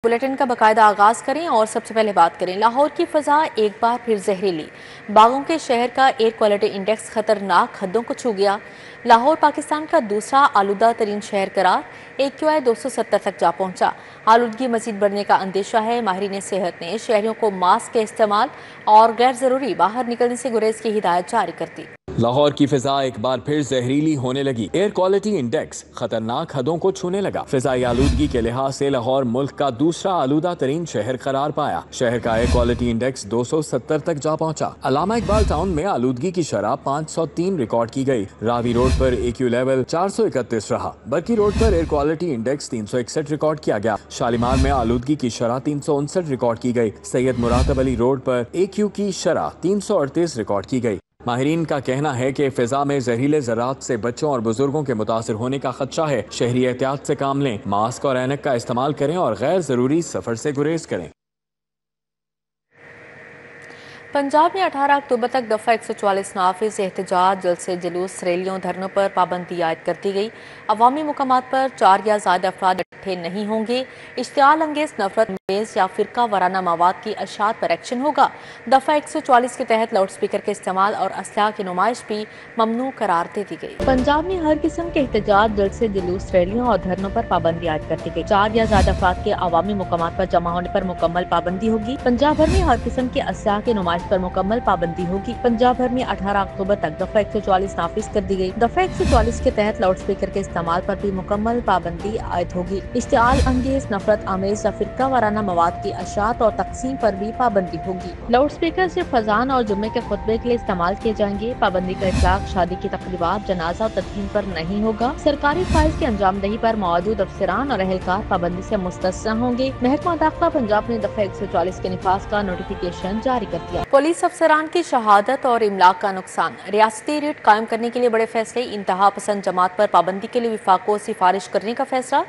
Bulletin का बाकायदा आगाज करें और सबसे पहले बात करें लाहौर की फजा एक बार फिर जहरीली। बागों के शहर का एयर क्वालिटी इंडेक्स खतरनाक हदों को छू गया। लाहौर पाकिस्तान का दूसरा आलूदा तरीन शहर करार AQI 270 तक जा पहुंचा। आलूदगी मजीद बढ़ने का अंदेशा है। माहिरीन सेहत ने शहरियों को मास्क के इस्तेमाल और गैर जरूरी बाहर निकलने से गुरेज की हिदायत जारी कर दी। लाहौर की फिजा एक बार फिर जहरीली होने लगी। एयर क्वालिटी इंडेक्स खतरनाक हदों को छूने लगा। फिजाई आलूदगी के लिहाज से लाहौर मुल्क का दूसरा आलूदा तरीन शहर करार पाया। शहर का एयर क्वालिटी इंडेक्स 270 तक जा पहुंचा। अल्लामा इकबाल टाउन में आलूदगी की शरह 503 रिकॉर्ड की गई। रावी रोड पर AQ लेवल 431 रहा। बरकी रोड पर एयर क्वालिटी इंडेक्स 361 रिकॉर्ड किया गया। शालीमार में आलूदगी की शरह 359 रिकॉर्ड की गई। सैयद मुरातब अली रोड पर AQ की शरह 338 रिकॉर्ड की गई। माहिरीन का कहना है कि फिजा में जहरीले ज़रात से बच्चों और बुजुर्गों के मुतासर होने का खदशा है। शहरी एहतियात से काम लें, मास्क और ऐनक का इस्तेमाल करें और गैर ज़रूरी सफ़र से गुरेज करें। पंजाब में 18 अक्टूबर तक दफ़ा 144 नाफिज एहतजाज, जलसे, जुलूस, रैलियों, धरनों पर पाबंदी आयद कर दी गई। अवामी मुकामात पर 4 या ज़्यादा अफराद इकट्ठे नहीं होंगे। इश्तियाल अंगेज, नफरत अंगेज या फिरका वाराना मवाद की अशात पर एक्शन होगा। दफ़ा 144 के तहत लाउड स्पीकर के इस्तेमाल और असलाह की नुमाइश भी ममनू करार दे दी गई। पंजाब में हर किस्म के एहतजाज, जलसे, जुलूस, रैलियों और धरनों पर पाबंदी आयद कर दी गई। 4 या ज़्यादा अफराद के अवामी मुकामात पर जमा होने पर मुकम्मल पाबंदी होगी। पंजाब भर में हर किस्म के असलाह की नुमाइश पर मुकम्मल पाबंदी होगी। पंजाब भर में 18 अक्टूबर तक दफ़ा 144 नाफिज कर दी गई। दफ़ा 144 के तहत लाउड स्पीकर के इस्तेमाल पर भी मुकम्मल पाबंदी आयद होगी। इश्तियाल अंगेज, नफरत आमेज या फिरका वाराना मवाद की अशात और तकसीम पर भी पाबंदी होगी। लाउड स्पीकर सिर्फ अजान और जुम्मे के खुतबे के लिए इस्तेमाल किए जाएंगे। पाबंदी का इतलाक शादी की तकरीबात, जनाजा और तदफीन पर नहीं होगा। सरकारी फाइज की अंजामदही पर मौजूद अफसरान और अहलकार पाबंदी से मुस्तस्ना होंगे। महकमा दाखिला पंजाब ने दफ़ा 144 के निफाज का नोटिफिकेशन जारी कर दिया। पुलिस अफसरान की शहादत और इमलाक का नुकसान, रियासती रेट कायम करने के लिए बड़े फैसले। इंतहा पसंद जमात पर पाबंदी के लिए विफाक को सिफारिश करने का फैसला।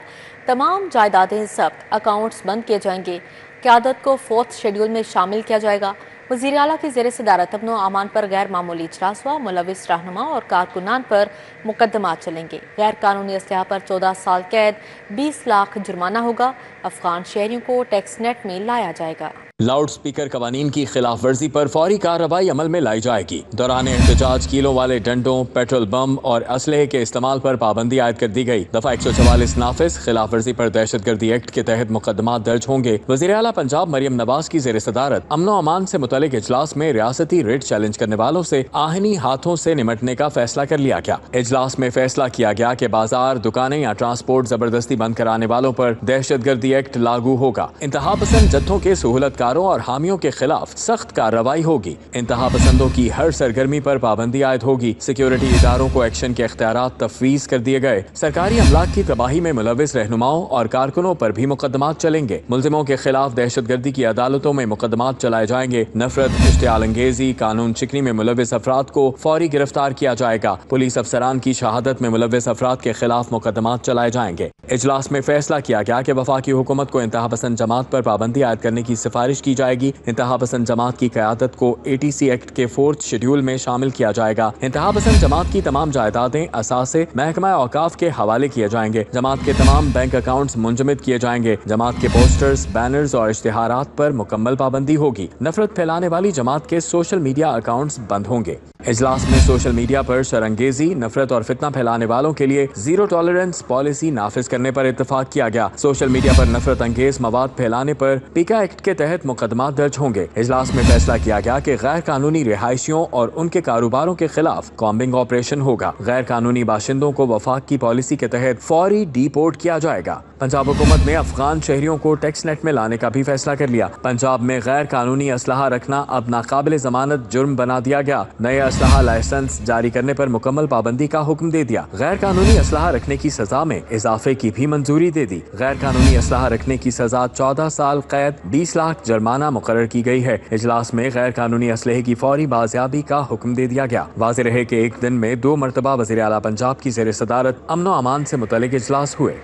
तमाम जायदादें जब्त, अकाउंट्स बंद किए जाएंगे। क़यादत को 4th शेड्यूल में शामिल किया जाएगा। वज़ीर आला की ज़ेर सदारत अमन अमान पर गैर मामूली इजलास हुआ। मुलविस रहनुमा और कारकुनान पर मुकदमात चलेंगे। गैर कानूनी असलहा पर 14 साल कैद, 20 लाख जुर्माना होगा। अफगान शहरियों को टैक्स नेट में लाया जाएगा। लाउड स्पीकर कवानीन की खिलाफ वर्जी पर फौरी कार्रवाई अमल में लाई जाएगी। दौरान एहतजाज कीलों वाले डंडों, पेट्रोल बम और असलहे के इस्तेमाल पर पाबंदी आयद कर दी गई। दफा 144 नाफिज, खिलाफ वर्जी पर दहशतगर्दी एक्ट के तहत मुकदमात दर्ज होंगे। वज़ीर आला पंजाब मरियम नवाज की ज़ेर सदारत अमनो अमान से मुतल्लिक इजलास में रियासती रेट चैलेंज करने वालों से आहनी हाथों से निमटने का फैसला कर लिया गया। इजलास में फैसला किया गया कि बाजार, दुकानें या ट्रांसपोर्ट जबरदस्ती बंद कराने वालों पर दहशतगर्दी एक्ट लागू होगा। इंतहा पसंद जत्थों के सहूलतकार और हामियों के खिलाफ सख्त कार्रवाई होगी। इंतहा पसंदों की हर सरगर्मी पर पाबंदी आयद होगी। सिक्योरिटी इदारों को एक्शन के इख्तियारात तफवीज कर दिए गए। सरकारी अमलाक की तबाही में मुलविस रहनुमाओं और कारकुनों पर भी मुकदमात चलेंगे। मुलजिमों के खिलाफ दहशतगर्दी की अदालतों में मुकदमात चलाए जाएंगे। नफरत, इश्तियाल अंगेजी, कानून चिकनी में मुलविस अफराद को फौरी गिरफ्तार किया जाएगा। पुलिस अफसरान की शहादत में मुलविस अफराद के खिलाफ मुकदमात चलाए जाएंगे। इजलास में फैसला किया गया कि वफाकी हुकूमत को इंतहा पसंद जमात पर पाबंदी आयद करने की सिफारिश की जाएगी। इंतहा पसंद जमात की क़यादत को ATC एक्ट के 4th शेड्यूल में शामिल किया जाएगा। इंतहा पसंद जमात की तमाम जायदादें, असासे महकमा औकाफ के हवाले किए जाएंगे। जमात के तमाम बैंक अकाउंट्स मुंजमद किए जाएंगे। जमात के पोस्टर्स, बैनर्स और इश्तिहारात पर मुकम्मल पाबंदी होगी। नफरत फैलाने वाली जमात के सोशल मीडिया अकाउंट्स बंद होंगे। इजलास में सोशल मीडिया पर शरंगेजी, नफरत और फितना फैलाने वालों के लिए जीरो टॉलरेंस पॉलिसी नाफिज करने पर इत्तफाक किया गया। सोशल मीडिया पर नफरत अंगेज मवाद फैलाने पर पीका एक्ट के तहत मुकदमा दर्ज होंगे। इजलास में फैसला किया गया कि गैर कानूनी रिहायशियों और उनके कारोबारों के खिलाफ कॉम्बिंग ऑपरेशन होगा। गैर कानूनी बाशिंदों को वफाक की पॉलिसी के तहत फौरी डिपोर्ट किया जाएगा। पंजाब हुकूमत ने अफगान शहरियों को टैक्स नेट में लाने का भी फैसला कर लिया। पंजाब में गैर कानूनी असलहा रखना अब नाकाबिल जमानत जुर्म बना दिया गया। नए असलहा लाइसेंस जारी करने पर मुकम्मल पाबंदी का हुक्म दे दिया। गैर कानूनी असलहा रखने की सजा में इजाफे की भी मंजूरी दे दी। गैर कानूनी असलहा रखने की सजा 14 साल कैद, 20 लाख जुर्माना मुकर्रर की गई है। इजलास में गैर कानूनी असलहे की फौरी बाजियाबी का हुक्म दे दिया गया। वाज़ेह रहे कि एक दिन में 2 मरतबा वज़ीर आला पंजाब की ज़ेर सदारत अमनो अमान से मुतल्लिक इजलास हुए।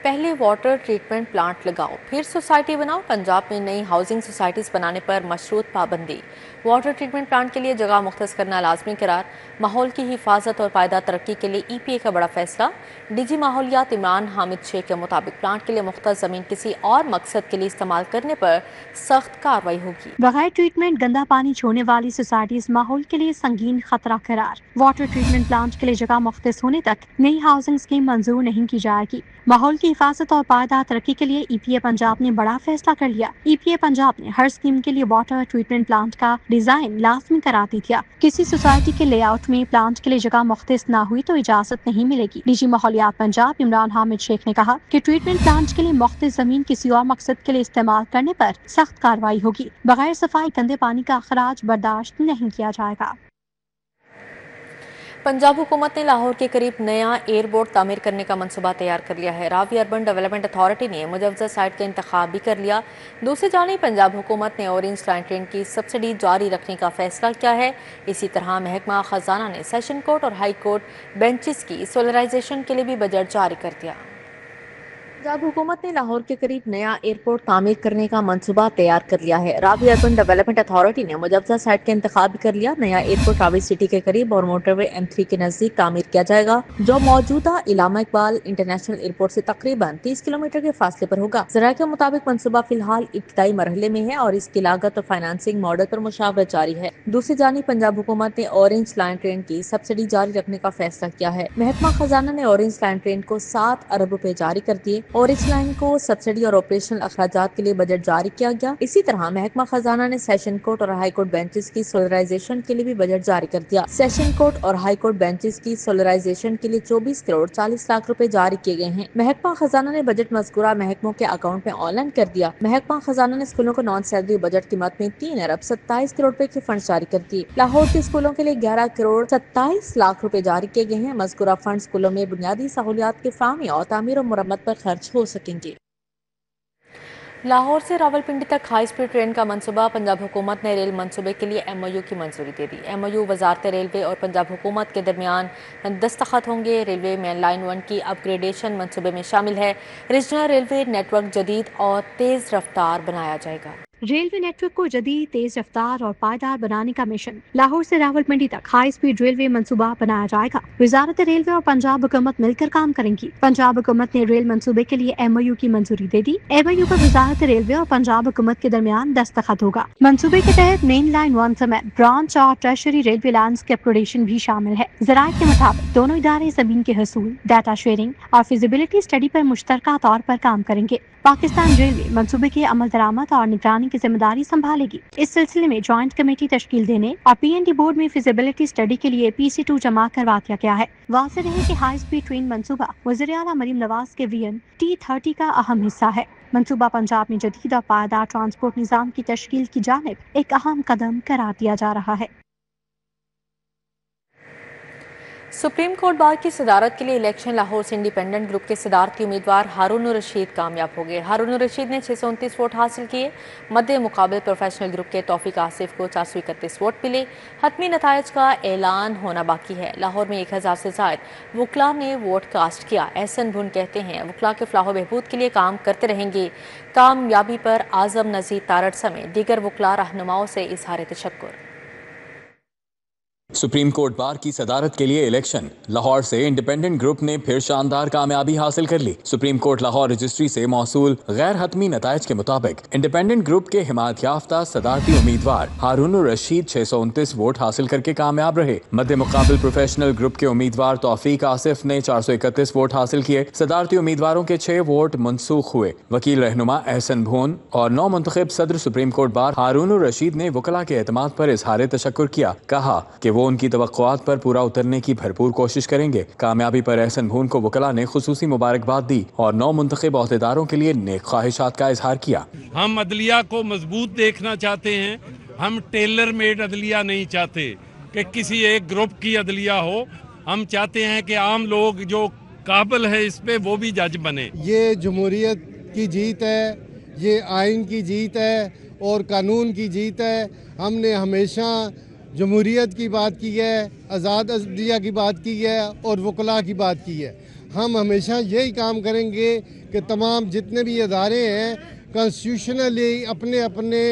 पहले वाटर ट्रीटमेंट प्लांट लगाओ फिर सोसाइटी बनाओ। पंजाब में नई हाउसिंग सोसाइटीज बनाने पर मशरूत पाबंदी। वाटर ट्रीटमेंट प्लांट के लिए जगह मुख्तस करना लाजमी करार। माहौल की हिफाजत और पायदार तरक्की के लिए EPA का बड़ा फैसला। DG माहौलियात इमरान हामिद शेख के मुताबिक प्लांट के लिए मुख्तस जमीन किसी और मकसद के लिए इस्तेमाल करने पर सख्त कार्रवाई होगी। बगैर ट्रीटमेंट गंदा पानी छोड़ने वाली सोसाइटीज माहौल के लिए संगीन खतरा करार। वाटर ट्रीटमेंट प्लांट के लिए जगह मुख्तस होने तक नई हाउसिंग स्कीम मंजूर नहीं की जाएगी। माहौल की हिफाजत और पायदार तरक्की के लिए EPA पंजाब ने बड़ा फैसला कर लिया। EPA पंजाब ने हर स्कीम के लिए वाटर ट्रीटमेंट प्लांट का डिजाइन लाजमी करार दे दिया। किसी सोसाइटी के लेआउट में प्लांट के लिए जगह मुख्तस न हुई तो इजाजत नहीं मिलेगी। DG माहौलियात पंजाब इमरान हामिद शेख ने कहा कि ट्रीटमेंट प्लांट के लिए मुख्तस जमीन किसी और मकसद के लिए इस्तेमाल करने पर सख्त कार्रवाई होगी। बगैर सफाई गंदे पानी का अखराज बर्दाश्त नहीं किया जाएगा। पंजाब हुकूमत ने लाहौर के करीब नया एयरपोर्ट तामीर करने का मंसूबा तैयार कर लिया है। रावी अर्बन डेवलपमेंट अथॉरिटी ने मुजवजा साइट का इंतखाब भी कर लिया। दूसरी जानिब पंजाब हुकूमत ने ऑरेंज लाइन ट्रेन की सब्सिडी जारी रखने का फैसला किया है। इसी तरह महकमा खजाना ने सेशन कोर्ट और हाई कोर्ट बेंचेस की सोलराइजेशन के लिए भी बजट जारी कर दिया। पंजाब हुकूमत ने लाहौर के करीब नया एयरपोर्ट तामीर करने का मंसूबा तैयार कर लिया है। रावी अर्बन डेवलपमेंट अथॉरिटी ने मुजवजा साइट का इंतखाब भी कर लिया। नया एयरपोर्ट रावी सिटी के करीब और मोटरवे M3 के नजदीक तामीर किया जाएगा, जो मौजूदा इलामा इकबाल इंटरनेशनल एयरपोर्ट से तकरीबन 30 किलोमीटर के फासले पर होगा। ज़राए के मुताबिक मंसूबा फिलहाल इब्तदाई मरहले में है और इसकी लागत और फाइनेंसिंग मॉडल पर मुशावरत जारी है। दूसरी जानिब पंजाब हुकूमत ने ऑरेंज लाइन ट्रेन की सब्सिडी जारी रखने का फैसला किया है। महकमा खजाना ने ऑरेंज लाइन ट्रेन को 7 अरब रुपए जारी कर दिए। ऑरेंज लाइन को सब्सिडी और ऑपरेशनल अखराजात के लिए बजट जारी किया गया। इसी तरह महकमा खजाना ने सेशन कोर्ट और हाई कोर्ट बेंचेस की सोलराइजेशन के लिए भी बजट जारी कर दिया। सेशन कोर्ट और हाई कोर्ट बेंचेस की सोलराइजेशन के लिए 24 करोड़ 40 लाख रुपए जारी किए गए हैं। महकमा खजाना ने बजट मज़कूरा महकमों के अकाउंट में ऑनलाइन कर दिया। महकमा खजाना ने स्कूलों को नॉन सैलरी बजट कीमत में 3 अरब 27 करोड़ रुपए के फंड जारी कर दिए। लाहौर के स्कूलों के लिए 11 करोड़ 27 लाख रुपए जारी किए गए हैं। मज़कूरा फंड स्कूलों में बुनियादी सहूलियात की फराहमी और तामीर और मुरम्मत पर खर्च हो सकेंगे। लाहौर से रावलपिंडी तक हाई स्पीड ट्रेन का मंसूबा। पंजाब हुकूमत ने रेल मंसूबे के लिए MOU की मंजूरी दे दी। MOU वजारत रेलवे और पंजाब हुकूमत के दरमियान दस्तखत होंगे। रेलवे मेन लाइन 1 की अपग्रेडेशन मंसूबे में शामिल है। रीजनल रेलवे नेटवर्क जदीद और तेज़ रफ्तार बनाया जाएगा। रेलवे नेटवर्क को जदीद, तेज रफ्तार और पायदार बनाने का मिशन। लाहौर से रावलपिंडी तक हाई स्पीड रेलवे मंसूबा बनाया जाएगा। वजारत रेलवे और पंजाब हुकूमत मिलकर काम करेंगी। पंजाब हुकूमत ने रेल मंसूबे के लिए MOU की मंजूरी दे दी। MOU पर वजारत रेलवे और पंजाब हुकूमत के दरमियान दस्तखत होगा। मंसूबे के तहत मेन लाइन 1 समेत ब्रांच और टर्शरी रेलवे लाइन्स के अपग्रेडेशन भी शामिल है। ज़राए के मुताबिक दोनों इदारे जमीन के हसूल, डाटा शेयरिंग और फिजिबिलिटी स्टडी पर मुश्तरका तौर पर काम करेंगे। पाकिस्तान रेलवे मंसूबे की अमल दरामद और निगरानी की जिम्मेदारी संभालेगी। इस सिलसिले में जॉइंट कमेटी तश्कील देने और PND बोर्ड में फिजिबिलिटी स्टडी के लिए PC2 जमा करवा दिया गया है। वाज़ेह रहे कि हाई स्पीड ट्रेन मंसूबा वज़ीर आला मरीम नवाज के विजन T30 का अहम हिस्सा है। मंसूबा पंजाब में जदीद और पायदार ट्रांसपोर्ट निज़ाम की तश्कील की जानिब एक अहम कदम करार दिया जा रहा है। सुप्रीम कोर्ट बार की सदारत के लिए इलेक्शन। लाहौर से इंडिपेंडेंट ग्रुप के सदारती उम्मीदवार हारून रशीद कामयाब हो गए। हारून रशीद ने 629 वोट हासिल किए। मद्दे मुकाबले प्रोफेशनल ग्रुप के तौफीक आसिफ को 431 वोट मिले। हतमी नतायज का ऐलान होना बाकी है। लाहौर में 1000 से ज़ायद वकला ने वोट कास्ट किया। एहसन भुन कहते हैं वकला के फलाह बहबूद के लिए काम करते रहेंगे। कामयाबी पर आज़म नज़ीर तारड़ समेत दीगर वकला रहनुमाओं से इजहार तशक्कुर। सुप्रीम कोर्ट बार की सदारत के लिए इलेक्शन। लाहौर से इंडिपेंडेंट ग्रुप ने फिर शानदार कामयाबी हासिल कर ली। सुप्रीम कोर्ट लाहौर रजिस्ट्री से मौसूल गैर हतमी नतायज के मुताबिक इंडिपेंडेंट ग्रुप के हिमायत याफ्ता सदारती उम्मीदवार हारून रशीद 629 वोट हासिल करके कामयाब रहे। मद्दे मुकाबल प्रोफेशनल ग्रुप के उम्मीदवार तौफीक आसिफ ने 431 वोट हासिल किए। सदारती उम्मीदवारों के 6 वोट मनसूख हुए। वकील रहनुमा एहसन भून और नौ मुंतखब सदर सुप्रीम कोर्ट बार हारून रशीद ने वकला के एतमाद पर इजहार तशक्कुर किया। कहा कि वो उनकी तवक्कुआत पर पूरा उतरने की भरपूर कोशिश करेंगे। कामयाबी पर एहसन भून को वकला ने खुसूसी मुबारकबाद दी और 9 मुंतखब अहदेदारों के लिए नेक ख्वाहिशात का इजहार किया। हम अदलिया को मजबूत देखना चाहते हैं। हम टेलर मेड अदलिया नहीं चाहते कि किसी एक ग्रुप की अदलिया हो। हम चाहते हैं कि आम लोग जो काबिल है इस पे वो भी जज बने। ये जमहूरियत की जीत है, ये आइन की जीत है और कानून की जीत है। हमने हमेशा जमहूरियत की बात की है, आज़ाद अदलिया की बात की है और वकला की बात की है। ہم ہمیشہ یہی کام کریں گے کہ تمام جتنے بھی ادارے ہیں کانسٹیٹیوشنلی اپنے اپنے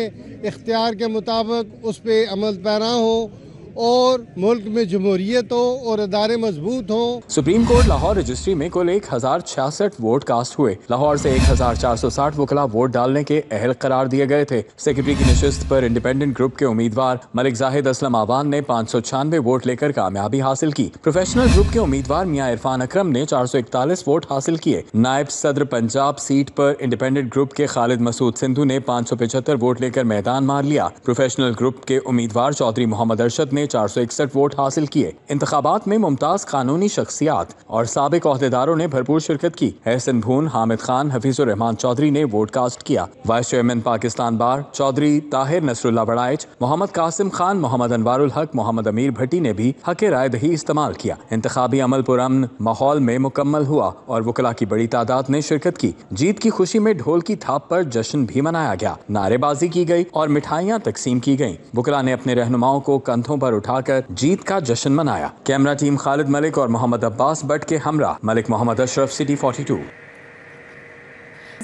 اختیار کے مطابق اس پہ عمل پیرا ہوں اور ملک میں جمہوریت ہو اور ادارے مضبوط ہوں۔ سپریم کورٹ لاہور رجسٹری میں کل 1066 ووٹ کاسٹ ہوئے۔ لاہور سے 1460 وکلاء ووٹ ڈالنے کے اہل قرار دیے گئے تھے۔ سیکرٹری کی نشست پر انڈیپینڈنٹ گروپ کے امیدوار ملک زاہد اسلم آبان نے 596 ووٹ لے کر کامیابی حاصل کی۔ پروفیشنل گروپ کے امیدوار میاں عرفان اکرم نے 441 ووٹ حاصل کیے۔ نائب صدر پنجاب سیٹ پر انڈیپینڈنٹ گروپ کے خالد مسعود سندھو نے 575 ووٹ لے کر میدان مار لیا۔ پروفیشنل گروپ کے امیدوار چودھری محمد ارشد نے 461 ووٹ حاصل کیے۔ انتخابات میں ممتاز قانونی شخصیات اور سابق عہدیداروں نے بھرپور شرکت کی۔ احسن بھون، حامد خان، حفیظ الرحمان چودھری نے ووٹ کاسٹ کیا۔ وائس چیئرمین پاکستان بار چودھری طاہر نصر اللہ بڑائچ، محمد قاسم خان، محمد انوار الحق، محمد امیر بھٹی نے بھی حق رائے دہی استعمال کیا۔ انتخابی عمل پرامن ماحول میں مکمل ہوا اور وکلاء کی بڑی تعداد نے شرکت کی۔ جیت کی خوشی میں ڈھول کی تھاپ پر جشن بھی منایا گیا، نعرے بازی کی گئی اور مٹھائیاں تقسیم کی گئیں۔ وکلاء نے اپنے رہنماؤں کو کندھوں پر اٹھا کر جیت کا جشن منایا۔ کیمرہ ٹیم خالد ملک اور محمد عباس بٹ کے ہمراہ ملک محمد اشرف، سٹی 42۔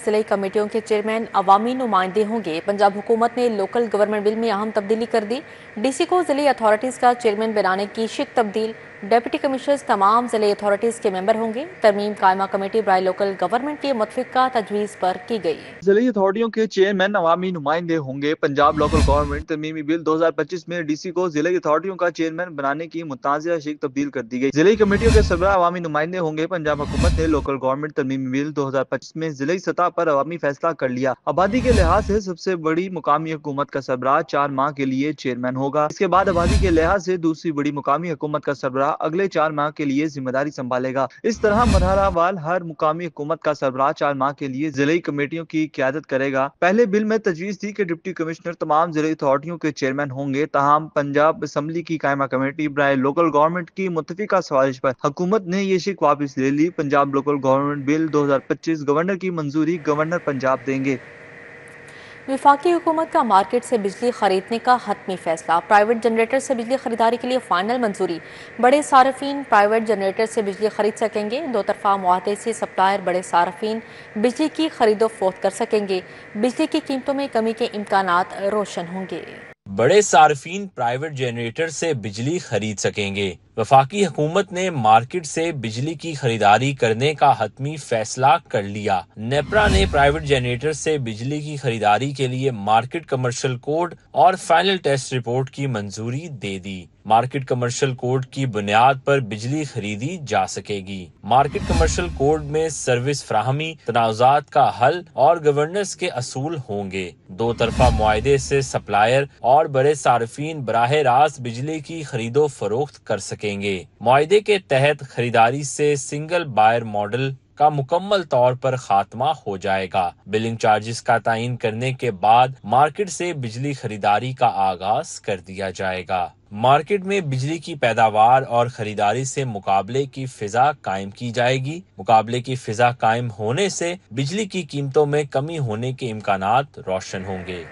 ضلعی کمیٹیوں کے چیئرمین عوامی نمائندے ہوں گے۔ پنجاب حکومت نے لوکل گورنمنٹ بل میں اہم تبدیلی کر دی۔ ڈی سی کو ضلعی اتھارٹیز کا چیئرمین بنانے کی شک تبدیل۔ ڈپٹی کمشنرز تمام ضلعی اتھارٹیز کے ممبر ہوں گے۔ ترمیم قائمہ کمیٹی برائے لوکل گورنمنٹ کی متفقہ تجویز پر کی گئی ہے۔ ضلعی اتھارٹیوں کے چیئرمین عوامی نمائندے ہوں گے۔ پنجاب لوکل گورنمنٹ ترمیمی بل 2025 میں ڈی سی کو ضلعی اتھارٹیوں کا چیئرمین بنانے کی متنازعہ شک تبدیل کر دی گئی۔ ضلعی کمیٹیوں کے سربراہ عوامی نمائندے ہوں گے۔ پنجاب حکومت نے لوکل گورنمنٹ ترمیمی بل 2025 میں ضلعی سطح پر عوامی فیصلہ کر لیا۔ آبادی کے لحاظ سے سب سے بڑی مقامی حکومت کا سربراہ 4 ماہ کے لیے چیئرمین ہوگا۔ اس کے بعد آبادی کے لحاظ سے دوسری بڑی مقامی حکومت کا سربراہ اگلے 4 ماہ کے لیے ذمہ داری سنبھالے گا۔ اس طرح مرحلہ وار ہر مقامی حکومت کا سربراہ 4 ماہ کے لیے ضلعی کمیٹیوں کی قیادت کرے گا۔ پہلے بل میں تجویز تھی کہ ڈپٹی کمشنر تمام ضلعی اتھارٹیوں کے چیئرمین ہوں گے، تاہم پنجاب اسمبلی کی قائمہ کمیٹی برائے لوکل گورنمنٹ کی متفقہ سفارش پر حکومت نے یہ شک واپس لے لی۔ پنجاب لوکل گورنمنٹ بل 2025 گورنر کی منظوری گورنر پنجاب دیں گے۔ وفاقی حکومت کا مارکیٹ سے بجلی خریدنے کا حتمی فیصلہ۔ پرائیویٹ جنریٹر سے بجلی خریداری کے لیے فائنل منظوری۔ بڑے صارفین پرائیویٹ جنریٹر سے بجلی خرید سکیں گے۔ دو طرفہ معاہدے سے سپلائر بڑے صارفین بجلی کی خرید و فروخت کر سکیں گے۔ بجلی کی قیمتوں میں کمی کے امکانات روشن ہوں گے۔ بڑے صارفین پرائیویٹ جنریٹر سے بجلی خرید سکیں گے۔ وفاقی حکومت نے مارکیٹ سے بجلی کی خریداری کرنے کا حتمی فیصلہ کر لیا۔ نیپرا نے پرائیویٹ جنریٹر سے بجلی کی خریداری کے لیے مارکیٹ کمرشل کوڈ اور فائنل ٹیسٹ رپورٹ کی منظوری دے دی۔ مارکیٹ کمرشل کوڈ کی بنیاد پر بجلی خریدی جا سکے گی۔ مارکیٹ کمرشل کوڈ میں سروس فراہمی، تنازعات کا حل اور گورننس کے اصول ہوں گے۔ دو طرفہ معاہدے سے سپلائر اور بڑے صارفین براہ راست بجلی کی خرید و فروخت کر سکیں گے۔ معاہدے کے تحت خریداری سے سنگل بائر ماڈل کا مکمل طور پر خاتمہ ہو جائے گا۔ بلنگ چارجز کا تعین کرنے کے بعد مارکیٹ سے بجلی خریداری کا آغاز کر دیا جائے گا۔ مارکیٹ میں بجلی کی پیداوار اور خریداری سے مقابلے کی فضا قائم کی جائے گی۔ مقابلے کی فضا قائم ہونے سے بجلی کی قیمتوں میں کمی ہونے کے امکانات روشن ہوں گے۔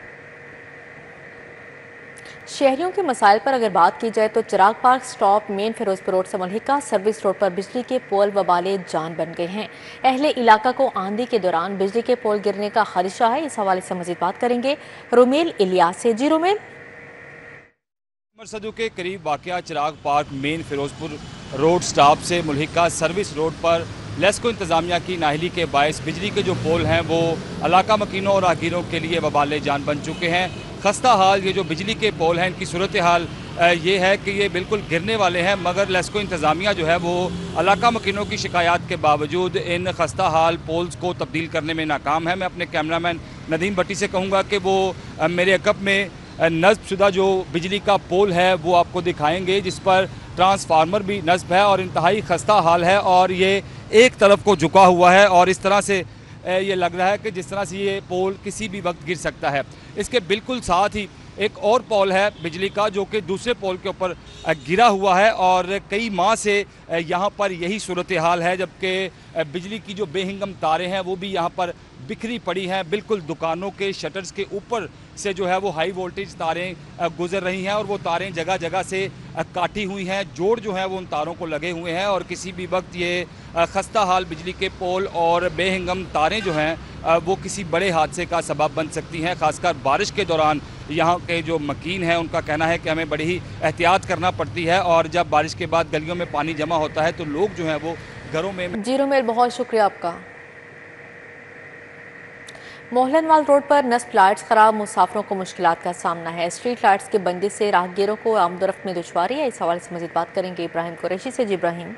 شہریوں کے مسائل پر اگر بات کی جائے تو چراغ پارک سٹاپ مین فیروزپور روڈ سے ملحقہ سروس روڈ پر بجلی کے پول وبال جان بن گئے ہیں۔ اہل علاقہ کو آندھی کے دوران بجلی کے پول گرنے کا خدشہ ہے۔ اس حوالے سے مزید بات کریں گے رومیل الیاس سے۔ جی رومیل، مرصدو کے قریب واقع چراغ پارک مین فیروزپور روڈ سٹاپ سے ملحقہ سروس روڈ پر لیسکو انتظامیہ کی نااہلی کے باعث بجلی کے جو پول ہیں وہ علاقہ مکینوں اور راہگیروں کے لیے وبال جان بن چکے ہیں۔ خستہ حال یہ جو بجلی کے پول ہیں ان کی صورتحال یہ ہے کہ یہ بالکل گرنے والے ہیں، مگر لیسکو انتظامیہ جو ہے وہ علاقہ مکینوں کی شکایات کے باوجود ان خستہ حال پولز کو تبدیل کرنے میں ناکام ہے۔ میں اپنے کیمرامین ندیم بٹی سے کہوں گا کہ وہ میرے عقب میں نصب شدہ جو بجلی کا پول ہے وہ آپ کو دکھائیں گے، جس پر ٹرانسفارمر بھی نصب ہے اور انتہائی خستہ حال ہے اور یہ ایک طرف کو جھکا ہوا ہے اور اس طرح سے یہ لگ رہا ہے کہ جس طرح سے یہ پول کسی بھی وقت گر سکتا ہے۔ اس کے بالکل ساتھ ہی ایک اور پول ہے بجلی کا جو کہ دوسرے پول کے اوپر گرا ہوا ہے اور کئی ماہ سے یہاں پر یہی صورتحال ہے، جبکہ بجلی کی جو بے ہنگم تاریں ہیں وہ بھی یہاں پر बिखरी पड़ी हैं। बिल्कुल दुकानों के शटर्स के ऊपर से जो है वो हाई वोल्टेज तारें गुजर रही हैं और वो तारें जगह जगह से काटी हुई हैं। जोड़ जो है वो उन तारों को लगे हुए हैं और किसी भी वक्त ये खस्ता हाल बिजली के पोल और बेहंगम तारें जो हैं वो किसी बड़े हादसे का सबब बन सकती हैं। खासकर बारिश के दौरान यहाँ के जो मकीन हैं उनका कहना है कि हमें बड़ी ही एहतियात करना पड़ती है और जब बारिश के बाद गलियों में पानी जमा होता है तो लोग जो हैं वो घरों में। जी रुमेल, बहुत शुक्रिया आपका। मोहलनवाल रोड पर नस्ब लाइट्स खराब, मुसाफिरों को मुश्किलात का सामना है। स्ट्रीट लाइट्स के बंदी से राहगीरों को आमदोरफ्त में दुश्वारी है। इस हवाले से मज़ीद बात करेंगे इब्राहिम कुरैशी से। जी इब्राहिम।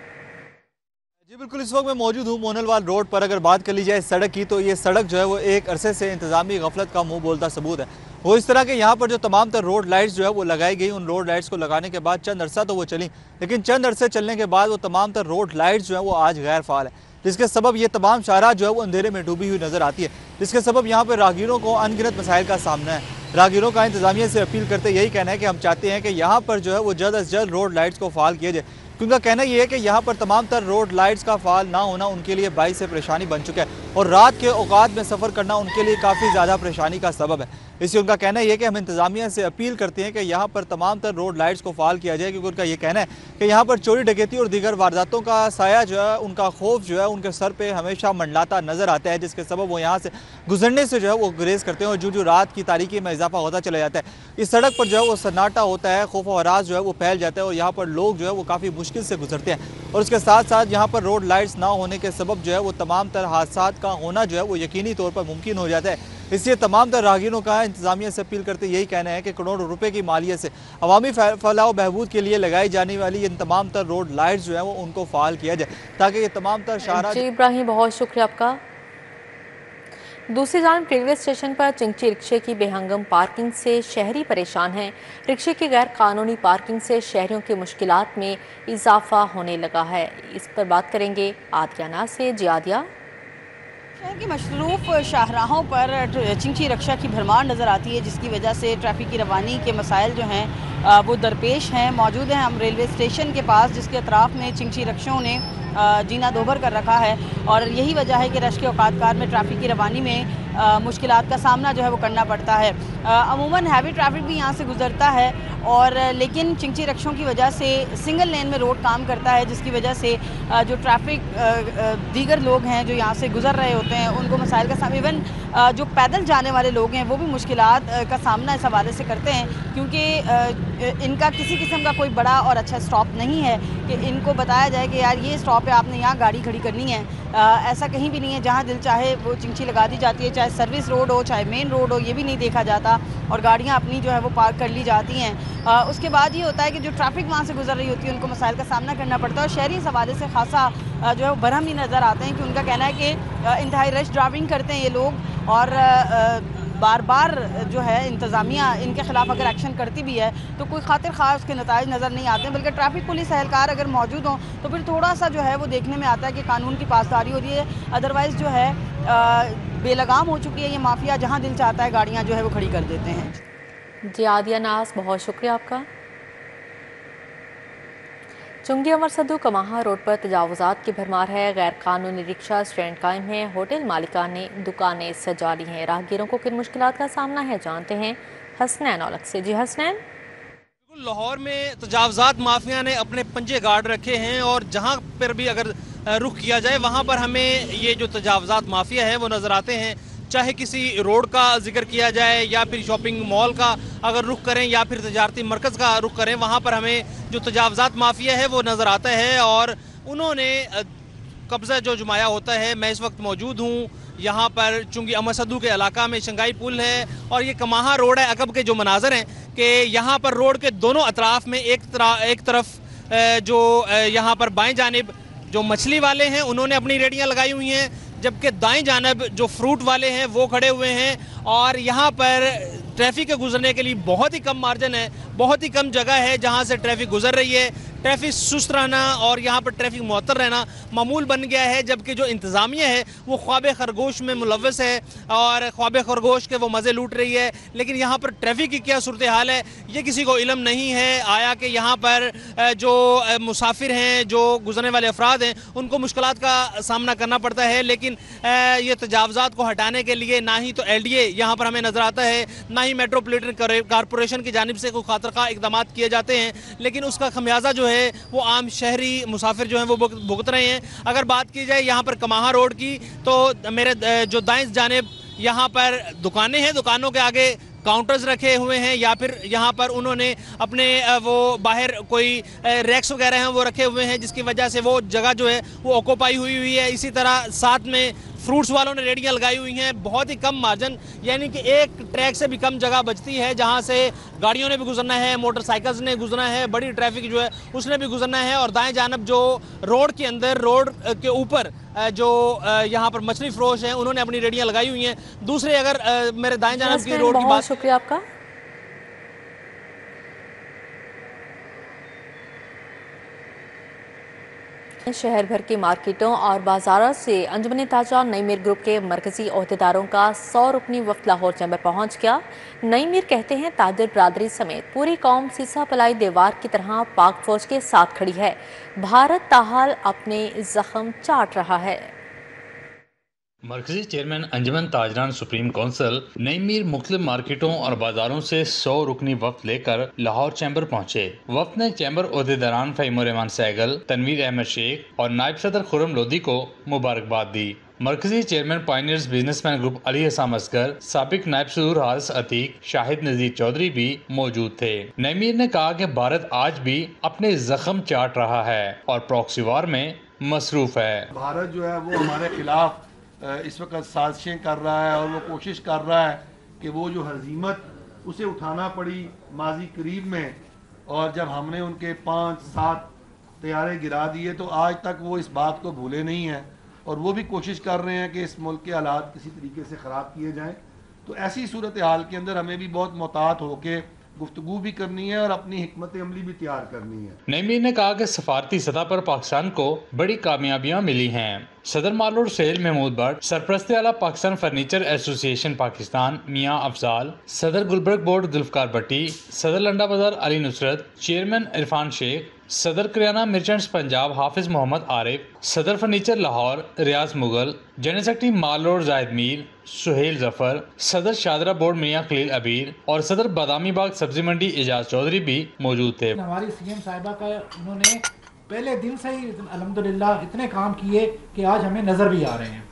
जी बिल्कुल, इस वक्त मैं मौजूद हूँ मोहनवाल रोड पर। अगर बात कर ली जाए सड़क की तो ये सड़क जो है वो एक अरसे से इंतजामी गफलत का मुंह बोलता सबूत है। वो इस तरह के यहाँ पर जो तमाम तर रोड लाइट्स जो है वो लगाई गई, उन रोड लाइट्स को लगाने के बाद चंद अरसा तो वो चली, लेकिन चंद अरसे चलने के बाद वो तमाम तर रोड लाइट्स जो है वो आज गैर फाल है, जिसके सबब ये तमाम शाहराह जो है वो अंधेरे में डूबी हुई नजर आती है, जिसके सबब यहाँ पर राहगीरों को अनगिनत मसाइल का सामना है। राहगीरों का इंतजामिया से अपील करते यही कहना है कि हम चाहते हैं कि यहाँ पर जो है वो जल्द अज जल्द रोड लाइट्स को फाल किया जाए, क्योंकि कहना ये है कि यहाँ पर तमाम तर रोड लाइट्स का फाल ना होना उनके लिए बाइस से परेशानी बन चुका है और रात के औकात में सफ़र करना उनके लिए काफ़ी ज़्यादा परेशानी का सबब है। इसलिए उनका कहना यह है कि हम इंतजामिया से अपील करते हैं कि यहाँ पर तमाम तर रोड लाइट्स को फाल किया जाए, क्योंकि उनका ये कहना है कि यहाँ पर चोरी डकैती और दीगर वारदातों का साया जो है, उनका खौफ जो है उनके सर पे हमेशा मंडलाता नज़र आता है, जिसके सबब वो यहाँ से गुजरने से जो है वो गुरेज करते हैं और जो रात की तारीकी में इजाफा होता चला जाता है, इस सड़क पर जो है वो सन्नाटा होता है, खौफ और हरास जो है वो फैल जाता है और यहाँ पर लोग जो है वो काफ़ी मुश्किल से गुजरते हैं। और उसके साथ साथ यहाँ पर रोड लाइट्स ना होने के सबब जो है वो तमाम तर हादसात का होना जो है वो यकीनी तौर पर मुमकिन हो जाता है। इसलिए तमाम तर राहगीरों का इंतजामिया से अपील करते यही कहना है कि करोड़ों रुपए की मालियत से अवामी फलाह बहबूद के लिए लगाई जाने वाली इन तमाम तर रोड लाइट्स जो है वो उनको फाल किया जाए, ताकि ये तमाम तर शाहराह। जी इब्राहिम, बहुत शुक्रिया आपका। दूसरी जानब रेलवे स्टेशन पर चिंची रिक्शे की बेहंगम पार्किंग से शहरी परेशान हैं। रिक्शे की गैर कानूनी पार्किंग से शहरियों की मुश्किलात में इजाफा होने लगा है। इस पर बात करेंगे आदियाना से। जी आदिया। शहर की मशरूफ शाहराहों पर चिंची रिक्शा की भरमार नज़र आती है, जिसकी वजह से ट्रैफिक की रवानी के मसाइल जो हैं वो दरपेश हैं। मौजूद हैं हम रेलवे स्टेशन के पास, जिसके अतराफ़ में चिंची रिक्शों ने जीना दोभर कर रखा है और यही वजह है कि रश के औकात में ट्रैफिक की रवानी में मुश्किलात का सामना जो है वो करना पड़ता है। अमूमन हैवी ट्रैफिक भी यहाँ से गुजरता है और लेकिन चिंची रिक्शों की वजह से सिंगल लेन में रोड काम करता है, जिसकी वजह से जो ट्रैफिक दीगर लोग हैं जो यहाँ से गुजर रहे होते हैं उनको मसाइल का सामना, इवन जो पैदल जाने वाले लोग हैं वो भी मुश्किलात का सामना इस हवाले से करते हैं, क्योंकि इनका किसी किस्म का कोई बड़ा और अच्छा स्टॉप नहीं है कि इनको बताया जाए कि यार ये स्टॉप है, आपने यहाँ गाड़ी खड़ी करनी है। ऐसा कहीं भी नहीं है, जहाँ दिल चाहे वो चिंची लगा दी जाती है, चाहे सर्विस रोड हो चाहे मेन रोड हो, ये भी नहीं देखा जाता और गाड़ियाँ अपनी जो है वो पार्क कर ली जाती हैं। उसके बाद ये होता है कि जो ट्रैफिक वहाँ से गुजर रही होती है उनको मसाइल का सामना करना पड़ता है और शहरी इस हवाले से खासा जो है वो बरहम ही नज़र आते हैं कि उनका कहना है कि इंतहाई रश ड्राइविंग करते हैं ये लोग और बार बार जो है इंतज़ामिया इनके खिलाफ अगर एक्शन करती भी है तो कोई खातिर ख़ास उसके नताइज नज़र नहीं आते हैं, बल्कि ट्रैफिक पुलिस एहलकार अगर मौजूद हों तो फिर थोड़ा सा जो है वो देखने में आता है कि कानून की पासदारी हो रही है। अदरवाइज़ जो है बेलगाम हो चुकी है ये माफिया, जहाँ दिल चाहता है गाड़ियाँ जो है वो खड़ी कर देते हैं। जी आदिया नाज, बहुत शुक्रिया आपका। चुंगी अमर सदू कमाहा रोड पर तजावुजात की भरमार है। गैर कानूनी रिक्शा स्टैंड कायम है। होटल मालिकान ने दुकानें सजा ली हैं। राहगीरों को किन मुश्किलात का सामना है, जानते हैं हसनैन औलख से। जी हसनैन। लाहौर में तजावुजात माफिया ने अपने पंजे गाड़ रखे हैं और जहां पर भी अगर रुख किया जाए वहां पर हमें ये जो तजावुजात माफिया है वो नज़र आते हैं। चाहे किसी रोड का जिक्र किया जाए या फिर शॉपिंग मॉल का अगर रुख करें या फिर तजारती मरकज़ का रुख करें, वहाँ पर हमें जो तजावुजात माफिया है वो नज़र आता है और उन्होंने कब्ज़ा जो जमाया होता है। मैं इस वक्त मौजूद हूँ यहाँ पर चुंगी अमर सदू के इलाका में शंघाई पुल है और ये कमाहा रोड है। अकब के जो मनाजर हैं कि यहाँ पर रोड के दोनों अतराफ में एक तरफ जो यहाँ पर बाएं जानिब जो मछली वाले हैं उन्होंने अपनी रेडियाँ लगाई हुई हैं, जबकि दाएं जानब जो फ्रूट वाले हैं वो खड़े हुए हैं और यहाँ पर ट्रैफिक के गुजरने के लिए बहुत ही कम मार्जिन है। बहुत ही कम जगह है जहाँ से ट्रैफिक गुजर रही है। ट्रैफिक सुस्त रहना और यहाँ पर ट्रैफिक मुअत्तर रहना मामूल बन गया है, जबकि जो इंतज़ामिया है वो ख्वाब खरगोश में मुलव्वस है और ख्वाब खरगोश के वो मज़े लूट रही है। लेकिन यहाँ पर ट्रैफिक की क्या सूरत हाल है ये किसी को इल्म नहीं है। आया कि यहाँ पर जो मुसाफिर हैं, जो गुजरने वाले अफराद हैं, उनको मुश्किलात का सामना करना पड़ता है। लेकिन ये तजावज़ात को हटाने के लिए ना ही तो LDA यहाँ पर हमें नज़र आता है, ना ही मेट्रोपॉलिटन कॉरपोरेशन की जानिब से कोई खातरखा इक़दाम किए जाते हैं। लेकिन उसका खमियाजा जो है वो आम शहरी मुसाफिर जो हैं वो भुगत रहे हैं। अगर बात की जाए यहाँ पर कमाहा रोड की, तो मेरे जो दाएं जानिब यहाँ पर दुकानें हैं, दुकानों के आगे काउंटर्स रखे हुए हैं या फिर यहाँ पर उन्होंने अपने वो बाहर कोई रैक्स वगैरह हैं वो रखे हुए हैं, जिसकी वजह से वो जगह जो है वो ऑक्यूपाई हुई है। इसी तरह साथ में फ्रूट्स वालों ने रेडियाँ लगाई हुई हैं। बहुत ही कम मार्जिन, यानी कि एक ट्रैक से भी कम जगह बचती है जहाँ से गाड़ियों ने भी गुजरना है, मोटरसाइकिल्स ने गुजरना है, बड़ी ट्रैफिक जो है उसने भी गुजरना है। और दाएं जानब जो रोड के अंदर, रोड के ऊपर जो यहाँ पर मछली फरोश हैं उन्होंने अपनी रेडियाँ लगाई हुई हैं। दूसरे अगर मेरे दाएं जानब की रोड की बात, शुक्रिया आपका। शहर भर की मार्केटों और बाजारों से अंजुमन ताजा नई मीर ग्रुप के मरकजी ओहदेदारों का 100 रुकनी वफ्द लाहौर चैम्बर पहुंच गया। नई मीर कहते हैं ताजर बरादरी समेत पूरी कौम सीसा पलाई दीवार की तरह पाक फौज के साथ खड़ी है। भारत ताहाल अपने जख्म चाट रहा है। मरकजी चेयरमैन अंजुमन ताजरान सुप्रीम कौंसिल नई मीर मुख्तलिफ मार्केटों और बाजारों से 100 रुकनी वफ्द लेकर लाहौर चैम्बर पहुंचे। वफ्द ने चैम्बर ओहदेदारान फहीम रहमान सहगल, तनवीर अहमद शेख और नायब सदर खुर्रम लोधी को मुबारकबाद दी। मरकजी chairman pioneers businessman group Ali Hassan Asghar, साबिक नायब सदर हारिस अतीक, शाहिद नजीर चौधरी भी मौजूद थे। नई मीर ने कहा कि भारत आज भी अपने जख्म चाट रहा है और प्रॉक्सी वार में मसरूफ है। भारत जो है वो हमारे खिलाफ इस वक्त साजिशें कर रहा है और वो कोशिश कर रहा है कि वो जो हजीमत उसे उठाना पड़ी माजी करीब में, और जब हमने उनके 5-7 तैयारे गिरा दिए तो आज तक वो इस बात को भूले नहीं हैं और वो भी कोशिश कर रहे हैं कि इस मुल्क के हालात किसी तरीके से ख़राब किए जाएं। तो ऐसी सूरत हाल के अंदर हमें भी बहुत मोहतात होकर गुफ्तगू भी करनी है और अपनी हिकमत अमली भी तैयार करनी है। नई मीर ने कहा कि सफारती सतह पर पाकिस्तान को बड़ी कामयाबियां मिली हैं। सदर मालूर सेल महमूद भट्ट, सरपरस्त आला पाकिस्तान फर्नीचर एसोसिएशन पाकिस्तान मियाँ अफजाल, सदर गुलबर्ग बोर्ड जुल्फकार भट्टी, सदर लंडा बाजार अली नुसरत, चेयरमैन इरफान शेख, सदर करियाना मर्चेंट्स पंजाब हाफिज मोहम्मद आरिफ, सदर फर्नीचर लाहौर रियाज मुगल, जनरल सेक्रेटरी मालौर जाहिद मीर, सुहेल जफर, सदर शादरा बोर्ड मियाँ खलील अबीर और सदर बादामी बाग सब्जी मंडी एजाज चौधरी भी मौजूद थे। हमारी CM साहिबा का उन्होंने पहले दिन से ही अल्हम्दुलिल्लाह इतने काम किए कि आज हमें नज़र भी आ रहे हैं।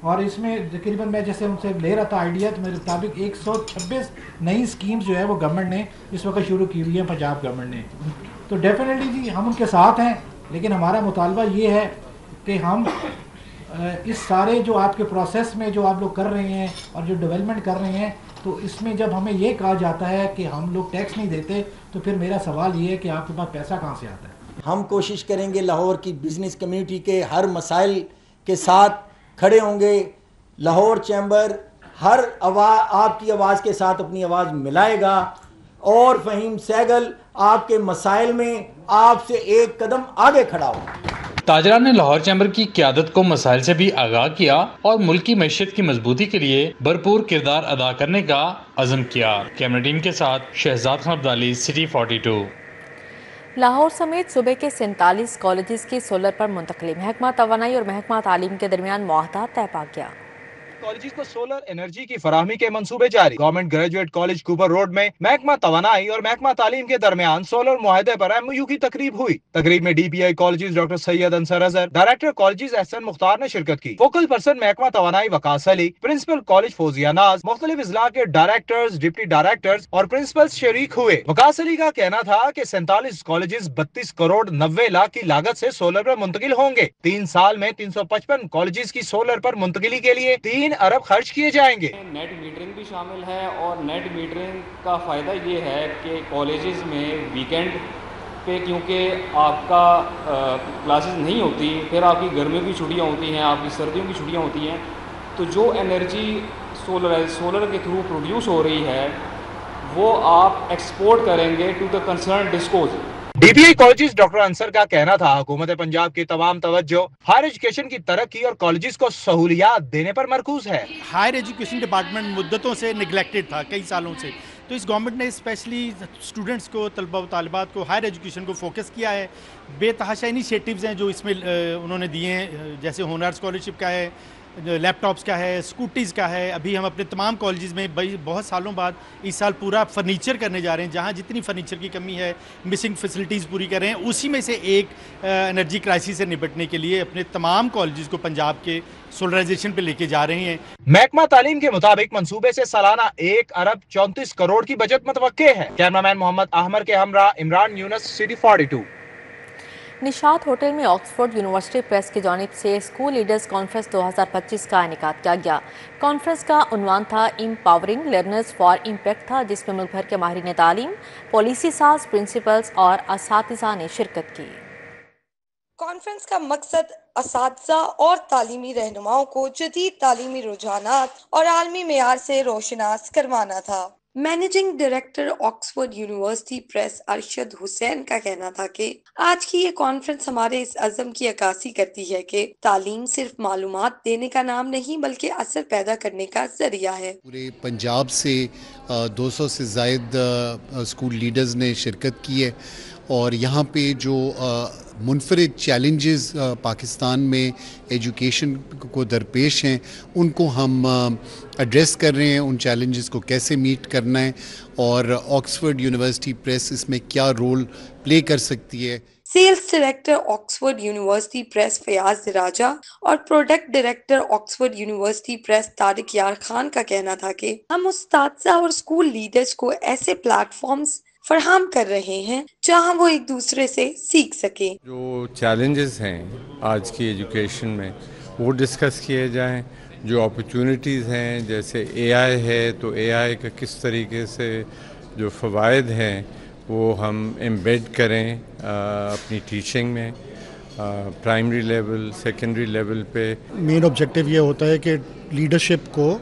और इसमें तकरीबन मैं जैसे उनसे ले रहा था आइडिया, तो मेरे मुताबिक 126 नई स्कीम्स जो है वो गवर्नमेंट ने इस वक्त शुरू की हुई है, पंजाब गवर्नमेंट ने। तो डेफिनेटली जी हम उनके साथ हैं, लेकिन हमारा मुतालबा ये है कि हम इस सारे जो आपके प्रोसेस में जो आप लोग कर रहे हैं और जो डेवलपमेंट कर रहे हैं, तो इसमें जब हमें ये कहा जाता है कि हम लोग टैक्स नहीं देते, तो फिर मेरा सवाल ये है कि आपके पास पैसा कहाँ से आता है। हम कोशिश करेंगे लाहौर की बिजनेस कम्युनिटी के हर मसाइल के साथ खड़े होंगे। लाहौर चैम्बर हर आपकी आवाज़ के साथ अपनी आवाज़ मिलाएगा और फहीम सहगल आपके मसाइल में आपसे एक कदम आगे खड़ा हो। ताजरान ने लाहौर चैम्बर की क़यादत को मसाइल से भी आगाह किया और मुल्क की मैशियत की मजबूती के लिए भरपूर किरदार अदा करने का अज़म किया। कैमरा टीम के साथ शहजाद खान अब्दाली, सिटी 42। लाहौर समेत सूबे के 47 कॉलेजेस की सोलर पर मुंतकली। महकमा तवानाई और महकमा तालीम के दरमियान मुआहदा तय पा गया। कॉलेज को सोलर एनर्जी की फराहमी के मंसूबे जारी। Government graduate college Cooper road में महकमा तवानाई और महकमा तालीम के दरमियान सोलर मुआहदे पर MOU की तकरीब हुई। तकरीब में DPI college doctor Syed Ansar Azhar, director college Ehsan Mukhtar ने शिरकत की। फोकल पर्सन महकमा तवानाई वकास अली, प्रिंसिपल कॉलेज फौजिया नाज, मुख्तलिफ इजला के डायरेक्टर्स, डिप्टी डायरेक्टर्स और प्रिंसिपल शरीक हुए। वकास अली का कहना था कि 47 कॉलेज 32 करोड़ 90 लाख की लागत से सोलर पर मुंतकिल होंगे। 3 साल में 355 कॉलेज की सोलर पर मुंतकिली के लिए 3 अरब खर्च किए जाएंगे। नेट मीटरिंग भी शामिल है और नेट मीटरिंग का फ़ायदा ये है कि कॉलेजेस में वीकेंड पे क्योंकि आपका क्लासेस नहीं होती, फिर आपकी गर्मियों की छुट्टियां होती हैं, आपकी सर्दियों की छुट्टियां होती हैं, तो जो एनर्जी सोलर के थ्रू प्रोड्यूस हो रही है وہ آپ ایکسپورٹ کریں گے to the concern discos. DPI colleges doctor Ansar کا کہنا تھا حکومت پنجاب کی تمام توجہ ہائر ایجوکیشن کی ترقی اور کالجز کو سہولیات دینے پر مرکوز ہے. ہائر ایجوکیشن ڈپارٹمنٹ مدتوں سے نگلیکٹڈ تھا، کئی سالوں سے، تو اس گورنمنٹ نے اسپیشلی اسٹوڈنٹس کو، طلبہ و طالبات کو ہائر ایجوکیشن کو فوکس کیا ہے. بے تحاشا انیشیٹیوز ہیں جو اس میں انہوں نے دیے ہیں، جیسے ہونر اسکالرشپ کا ہے، لیپ ٹاپس کا ہے، اسکوٹیز کا ہے. ابھی ہم اپنے تمام کالجز میں بہت سالوں بعد اس سال پورا فرنیچر کرنے جا رہے ہیں، جہاں جتنی فرنیچر کی کمی ہے، مسنگ فیسلٹیز پوری کر رہے ہیں. اسی میں سے ایک انرجی کرائسس سے نپٹنے کے لیے اپنے تمام کالجز کو پنجاب کے سولرائزیشن پہ لے کے جا رہے ہیں. محکمہ تعلیم کے مطابق منصوبے سے سالانہ 1 ارب 34 کروڑ کی بچت متوقع ہے. کیمرامین محمد احمر کے ہمراہ عمران یونس، سٹی 42. نشاط ہوٹل میں آکسفورڈ یونیورسٹی پریس کی جانب سے اسکول لیڈرز کانفرنس 2025 کا انعقاد کیا گیا. کانفرنس کا عنوان تھا امپاورنگ لرنرز فار امپیکٹ تھا، جس میں ملک بھر کے ماہرین تعلیم، پالیسی ساز، پرنسپلز اور اساتذہ نے شرکت کی. کانفرنس کا مقصد اساتذہ اور تعلیمی رہنماؤں کو جدید تعلیمی رجحانات اور عالمی معیار سے روشناس کروانا تھا. Managing director Oxford University Press Arshad Hussain کا کہنا تھا کہ آج کی یہ کانفرنس ہمارے اس عزم کی عکاسی کرتی ہے کہ تعلیم صرف معلومات دینے کا نام نہیں بلکہ اثر پیدا کرنے کا ذریعہ ہے. پورے پنجاب سے 200 سے زائد اسکول لیڈرز نے شرکت کی ہے، اور یہاں پہ جو منفرد چیلنجز پاکستان میں ایجوکیشن کو درپیش ہیں ان کو ہم ایڈریس کر رہے ہیں، ان چیلنجز کو کیسے میٹ کرنا ہے اور آکسفورڈ یونیورسٹی پریس اس میں کیا رول پلے کر سکتی ہے. Sales director Oxford University Press Fayyaz Raja اور product director Oxford University Press Tariq Yar Khan کا کہنا تھا کہ ہم اساتذہ اور اسکول لیڈرز کو ایسے پلیٹ فارمز فراہم کر رہے ہیں جہاں وہ ایک دوسرے سے سیکھ سکیں. جو چیلنجز ہیں آج کی ایجوکیشن میں وہ ڈسکس کیے جائیں. جو اپرچونٹیز ہیں جیسے AI ہے تو AI کا کس طریقے سے جو فوائد ہیں وہ ہم ایمبیڈ کریں اپنی ٹیچنگ میں، پرائمری لیول، سیکنڈری لیول پہ. مین آبجیکٹیو یہ ہوتا ہے کہ لیڈرشپ کو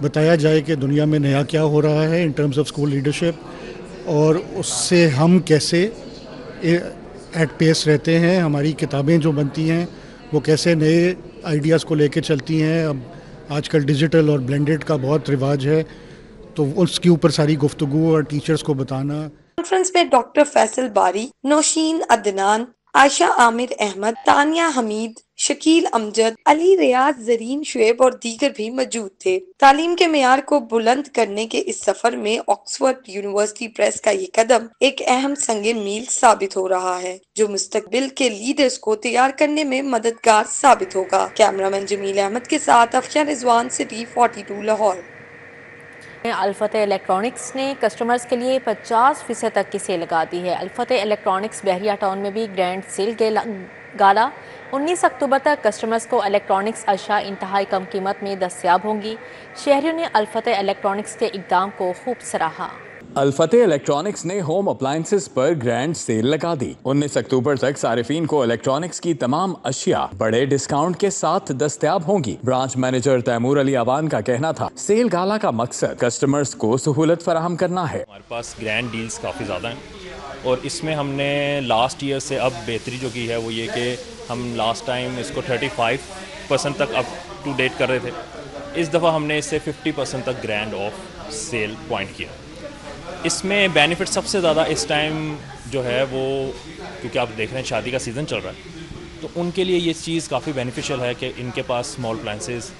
بتایا جائے کہ دنیا میں نیا کیا ہو رہا ہے in terms of school leadership, اور اس سے ہم کیسے ایٹ پیس رہتے ہیں. ہماری کتابیں جو بنتی ہیں وہ کیسے نئے آئیڈیاز کو لے کے چلتی ہیں. اب آج کل ڈیجیٹل اور بلینڈڈ کا بہت رواج ہے، تو اس کے اوپر ساری گفتگو اور ٹیچرز کو بتانا. کانفرنس میں ڈاکٹر فیصل باری، نوشین عدنان، عائشہ عامر احمد، تانیہ حمید، شکیل امجد، علی ریاض، زرین شعیب اور دیگر بھی موجود تھے. تعلیم کے معیار کو بلند کرنے کے اس سفر میں آکسفورڈ یونیورسٹی پریس کا یہ قدم ایک اہم سنگ میل ثابت ہو رہا ہے جو مستقبل کے لیڈرز کو تیار کرنے میں مددگار ثابت ہوگا. کیمرامین جمیل احمد کے ساتھ افیہ رضوان، سٹی 42 لاہور. الفتح الیکٹرانکس نے کسٹمرز کے لیے 50% تک کی سیل لگا دی ہے. الفتح الیکٹرانکس بحریہ ٹاؤن میں بھی گرینڈ سیل گالا 19 اکتوبر تک کسٹمرز کو الیکٹرانکس اشیاء انتہائی کم قیمت میں دستیاب ہوں گی. شہریوں نے الفتح الیکٹرانکس کے اقدام کو خوب سراہا. الفتح الیکٹرانکس نے ہوم اپلائنسز پر گرینڈ سیل لگا دی. 19 اکتوبر تک صارفین کو الیکٹرانکس کی تمام اشیاء بڑے ڈسکاؤنٹ کے ساتھ دستیاب ہوں گی. برانچ مینیجر تیمور علی آوان کا کہنا تھا سیل گالا کا مقصد کسٹمرز کو سہولت فراہم کرنا ہے. ہمارے پاس گرینڈ ڈیلز کافی زیادہ ہیں اور اس میں ہم نے لاسٹ ایئر سے اب بہتری جو کی ہے وہ یہ کہ ہم لاسٹ ٹائم اس کو 35% تک اپ ٹو ڈیٹ کر رہے تھے. اس دفعہ ہم نے اس سے 50% تک گرینڈ آف سیل پوائنٹ کیا. اس میں بینیفٹ سب سے زیادہ اس ٹائم جو ہے وہ کیونکہ آپ دیکھ رہے ہیں شادی کا سیزن چل رہا ہے تو ان کے لیے یہ چیز کافی بینیفیشل ہے کہ ان کے پاس اسمال اپلائنسز،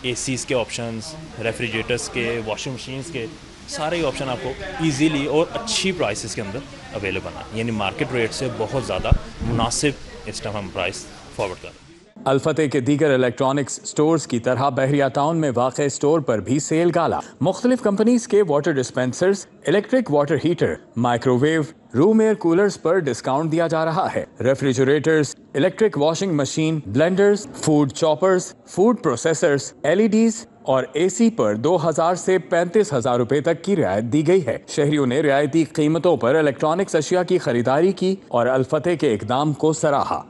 اے سیز کے آپشنز، ریفریجریٹرز کے، واشنگ مشینز کے سارے ہی آپشن آپ کو ایزیلی اور اچھی پرائسز کے اندر اویلیبل ہیں. یعنی مارکیٹ ریٹ سے بہت زیادہ مناسب اس ٹائم ہم پرائس فارورڈ کر رہے ہیں. الفتح کے دیگر الیکٹرانکس سٹورز کی طرح بحریہ ٹاؤن میں واقع سٹور پر بھی سیل گالا. مختلف کمپنیز کے water dispensers, electric water heater, microwave, room air coolers پر ڈسکاؤنٹ دیا جا رہا ہے. Refrigerators, electric washing machine, blenders, food choppers, food processors, LEDs اور AC پر 2,000 سے 35,000 روپے تک کی رعایت دی گئی ہے. شہریوں نے رعایتی قیمتوں پر الیکٹرانکس اشیاء کی خریداری کی اور الفتح کے اقدام کو سراہا.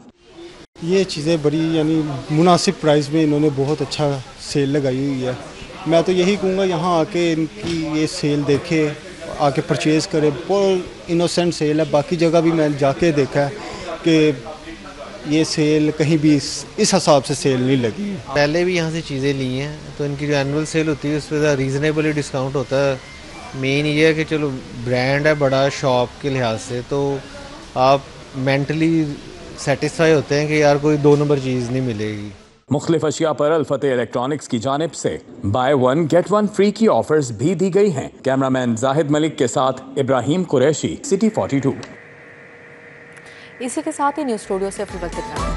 یہ چیزیں بڑی یعنی مناسب پرائز میں انہوں نے بہت اچھا سیل لگائی ہوئی ہے. میں تو یہی کہوں گا یہاں آ کے ان کی یہ سیل دیکھے आके परचेज़ करे, बहुत इनोसेंट सेल है। बाकी जगह भी मैं जाके देखा है कि ये सेल कहीं भी इस हिसाब से सेल नहीं लगी। पहले भी यहाँ से चीज़ें ली हैं तो इनकी जो एनुअल सेल होती है उस पर रीज़नेबली डिस्काउंट होता है। मेन ये है कि चलो ब्रांड है बड़ा शॉप के लिहाज से, तो आप मेंटली सेटिस्फाई होते हैं कि यार कोई 2 नंबर चीज़ नहीं मिलेगी। मुख्तलिफ अशिया पर अल-फतेह इलेक्ट्रॉनिक्स की जानिब से बाय 1 गेट 1 फ्री की ऑफर्स भी दी गई हैं। कैमरामैन जाहिद मलिक के साथ इब्राहिम कुरैशी, सिटी 42। इसी के साथ ही न्यूज़ स्टूडियो से फिलहाल इतना।